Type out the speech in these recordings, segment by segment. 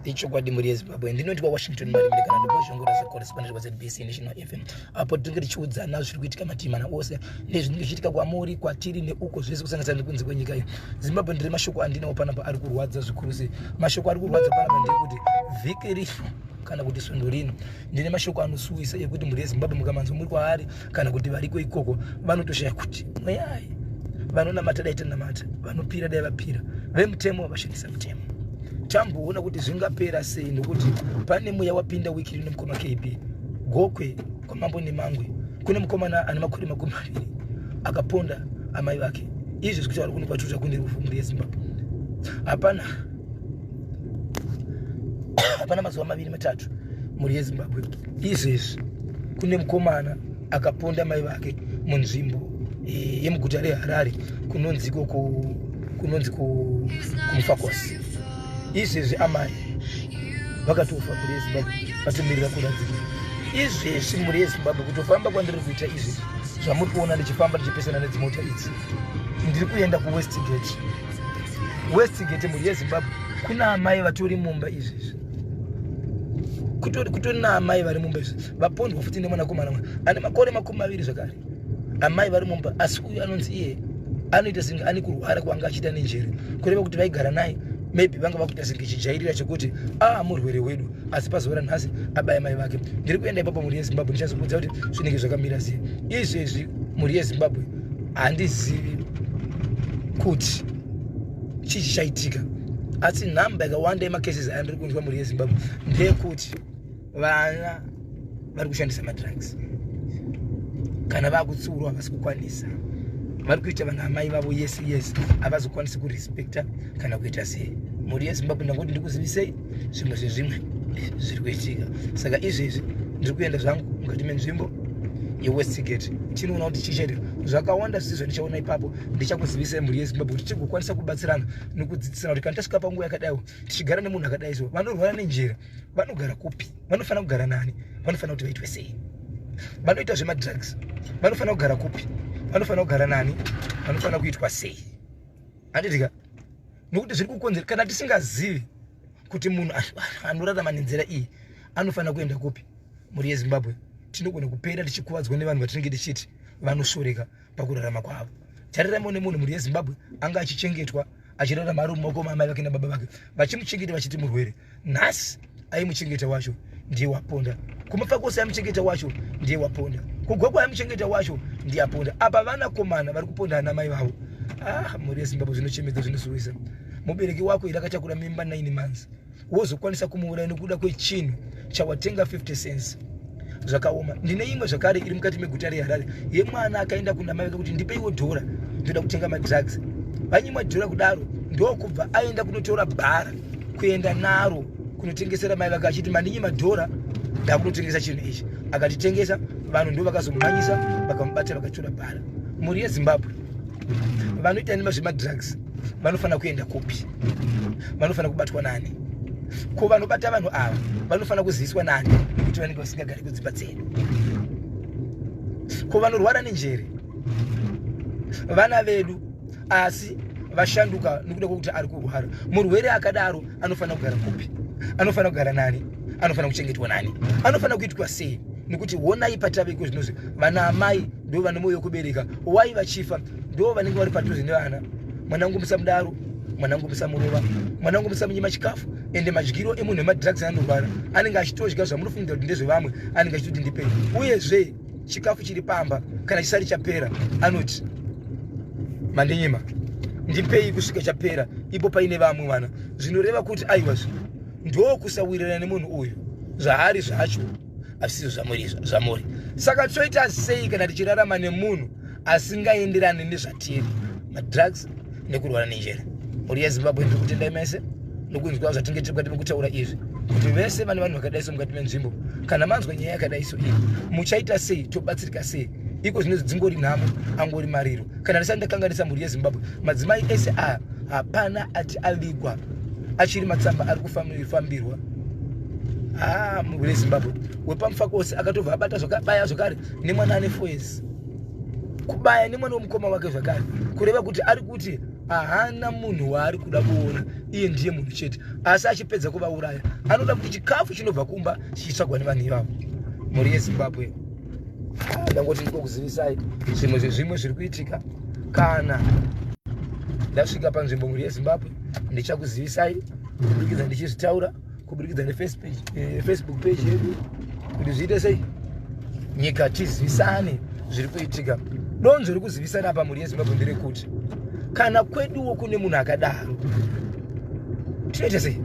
ichokwadi muri yeZimbabwe ndinoti kwaWashington Marimire kana ndibozvongora secorrespondent kwaZBC National FM apo tinenge tichiudzana zviri kuitika matimana ose nezvinenge zvichiitika kwamuri kwatiri neuko zvese kusanganisira nekunze kwenyika iyo. Zimbabwe ndiri mashoko andinawo panapa ari kurwadza zvikuru sei. Mashoko ari kurwadza panapa ndekuti vhiki rino kana kuti svondo rino ndine mashoko anosuwisa ekuti muri yeZimbabwe mukamanzwa muri kwaari kana kuti variko ikoko vanotoshaya kuti mweyai vanonamata dai tanamata vanopira dai vapira vemutemo vashandisa mutemo. Tamboona kuti zvingapera sei nokuti pane muya wapinda wiki rino mukoma KB Gokwe kwa Mambo Nemangwe kune mukomana ane makore 20 akaponda amai vake. Izvi zvikuti vari kunokwatuta kune rufu muri yeZimbabwe. Hapana mazuva 2-3 muri yeZimbabwe izvezvi kune mukomana akaponda mai vake munzvimbo yemuguta reHarare kunonzi kuMufakosi. Izvezvi amai vakatofa muri yeZimbabwe vatomirira kuradzikwa. Izvezvi muri yeZimbabwe kutofamba kwandiri kuita izvi zvamuri kuona ndichifamba ndichipesana nedzimota idzi ndiri kuenda kuWestgate. Westgate muri yeZimbabwe kuna amai vatori mumba izvezvi kutori naamai vari mumba izvi vapondwa futi nemwanakomana ane makore 20 zvakare. Amai vari mumba asi uyu anonzi iye anoita senge ane kurwara kwanga achiita nenjere kureva kuti vaigara naye maybe vanga vakuita senge chijairira chekuti murwere wedu asi pazuva ranhasi abaya mai vake. Ndiri kuenda ipapo muri yeZimbabwe ndichazokudza kuti zvinenge zvakamira sei. Izvezvi muri yeZimbabwe handizivi kuti chii chaitika asi nhamba yakawanda yemacases andiri kunzwa muri yeZimbabwe ndeyekuti vana vari kushandisa madrugs kana vakutsiurwa havasi kukwanisa vari kuita vana amai vavo yes havazokwanisi kurespecta kana kuita sei. Muri yeZimbabwe ndangoti ndikuzivisei zvimwe zvezvimwe zviri kuitika. Saka izvezvi ndiri kuenda zvangu mukati menzvimbo yeWestgate tinoona kuti chichaitika zvakawanda sizvo ndichaona ipapo ndichakuzivisai muri yeZimbabwe kuti tigokwanisa kubatsirana nekudzidzisana kuti kana tasvika panguva yakadaiwo tichigara nemunhu akadai so vanorwara nenjere vanogara kupi, vanofanira kugara nani, vanofanira kuti vaitwe sei, vanoita zvemadrugs vanofanira kugara kupi, vanofanira kugara nani, vanofanira kuitwa sei. Handitika nokuti zviri kukonzera kana tisingazivi kuti munhu anorarama nenzira iyi anofanira kuenda kupi muri yeZimbabwe tinogona kupera tichikuvadzwa nevanhu vatinenge tichiti vanoshoreka pakurarama kwavo. Tarirai nemunhu muri yeZimbabwe anga achichengetwa achirarama ari mumaoko maamai vake nababa vake vachimuchengeta vachiti murwere. Nhasi aimuchengeta wacho ndiye waponda, kuMufakosi aimuchengeta wacho ndiye waponda, kuGokwe aimuchengeta wacho ndiye aponda. Apa vanakomana vari kuponda ana mai vavo. Muri yeZimbabwe zvinochemedza zvinosuwisa. Mubereki wako irakatakura mimba 9 months wozokwanisa kumuuraya nekuda kwechinhu chawatenga 50 cents zvakaoma. Ndine imwe zvakare iri mukati meguta reHarare yemwana akaenda kuna mai vake kuti ndipeiwo dhora ndoda kutenga madrugs. Vanyimwa dhora kudaro ndokubva aenda kunotora bhara kuenda naro kunotengesera mai vake achiti mandinyima dhora ndakunotengesa chinhu ichi. Akatitengesa vanhu ndo vakazomhanyisa vakamubata vakatora bhara. Muri yeZimbabwe vanoita nezvemadrugs vanofanira kuenda kupi, vanofanira kubatwa nani, ko vanobata vanhu ava vanofanira kuziviswa nani nekuti vanenge vasingagari kudzimba dzedu, ko vanorwara nenjere vana vedu asi vashanduka nekuda kwokuti ari kurwara. Murwere akadaro anofanira kugara kupi, anofanira kugara nani, anofanira kuchengetwa nani, anofanira kuitwa sei. Nekuti honai pataveko zvinozvi vana amai ndo vane mwoyo wekubereka, wai vachifa ndo vanenge vari padhuze nevana. Mwanangu musamudaro, mwanangu musamurova, mwanangu musamunyima chikafu. Ende madyiro emunhu wemadrugs anorwara anenge achitodya zvamunofungira kuti ndezvevamwe, anenge achitoti ndipei. Uyezve chikafu chiri pamba kana chisari chapera anoti mandinyima ndipei kusvika chapera, ipo paine vamwe vana. Zvinoreva kuti aiwazve ndo kusawirirana nemunhu uyu zvaari zvacho asizvo zvamuri. Saka toita sei kana tichirarama nemunhu asingaenderani nezvatiri, madrugs nekurwara nenjere. Muri yeZimbabwe ndiri kutendai mese nokunzwa zvatinenge tiri mukati mekutaura izvi kuti vese vane vanhu vakadai so mukati menzvimbo kana manzwa nyaya yakadai so iyi muchaita sei, tobatsirika sei. Iko zvinonzi dzingori nhamo angori mariro. Kana ndisati ndakanganisa muri yeZimbabwe madzimai ese hapana ati avigwa achiri matsamba ari kufambirwa. Muri yeZimbabwe wepaMufakosi akatobva abata zvakabaya zvakare nemwana ane 4 years, kubaya nemwana womukoma wake zvakare, kureva kuti ari kuti ahana munhu waari kuda kuona, iye ndiye munhu chete. Asi achipedza kuvauraya anoda kuti chikafu chinobva kumba chichitsvagwa nevanhu ivavo. Mhuri yeZimbabwe, ndangoti ndikokuzivisai zvimwe zvezvimwe zviri kuitika. Kana ndasvika panzvimbo mhuri yeZimbabwe ndichakuzivisai kubudikidza ndichizvitaura kubudikidza neFacebook page yedu kuti zviite sei, nyika tizivisane zviri kuitika. Donzvo riri kuzivisana apa mhuri yeZimbabwe nderekuti kana kweduwo kune munhu akadaro tinoita sei?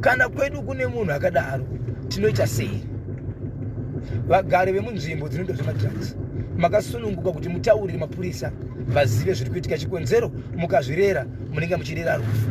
Kana kwedu kune munhu akadaro tinoita sei? Vagari vemunzvimbo dzinoita zvemadrugs makasununguka kuti mutaurire mapurisa vazive zviri kuitika. Chikonzero mukazvirera munenge muchirera rufu,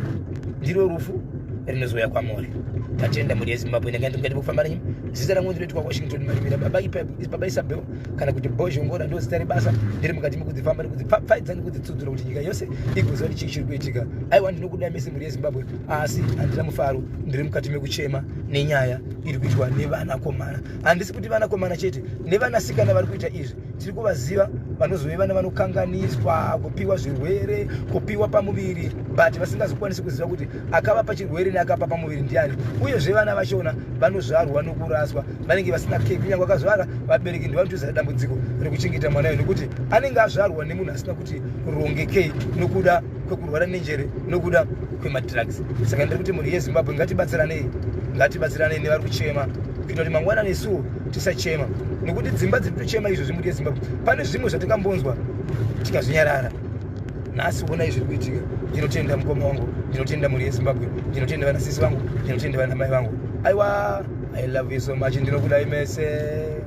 ndiro rufu rinozouya kwamuri. Tatenda mhuri yeZimbabwe, ndingati kufamba nenyu. Zita rangu ndinoitwa Washington Marimira, baba Isabel kana kuti Bozhongora ndo zita rebasa. Ndiri mukati mekudzifamba nekudzipaidza nekudzitsudzura kuti nyika yose igoziva kuti chii chiri kuitika. Aiwa ndinokuda mese mhuri yeZimbabwe, asi handina mufaro. Ndiri mukati mekuchema nenyaya iri kuitwa nevanakomana. Handisi kuti vanakomana chete, nevanasikana vari kuita izvi. Tiri kuvaziva vanozove vana vanokanganiswa, kupiwa zvirwere, kupiwa pamuviri, but vasingazokwanisi kuziva kuti akavapa chirwere neakapa pamuviri ndiani. Uyezve vana vachona vanozvarwa nokuraswa, vanenge vasina care. Kunyange vakazvara vabereki ndivanotiza dambudziko rekuchengeta mwana uyu, nekuti anenge azvarwa nemunhu asina kuti rongekei nokuda kwekurwara nenjere, nokuda kwemadrugs. Saka ndiri kuti mhuri yeZimbabwe ngatibatsiranei nevari kuchema kuita kuti mangwana nesuwo tisachema, nekuti dzimba dziri kuchema izvozvi mhuri yeZimbabwe pane zvimwe zvatingambonzwa tikazvinyarara. Nhasi kuona izvi zviri kuitika, ndinotenda mukoma wangu, ndinotenda mhuri yeZimbabwe, ndinotenda vanasisi vangu, ndinotenda vanamai vangu. Aiwa, I love you so much, ndinokudai mese.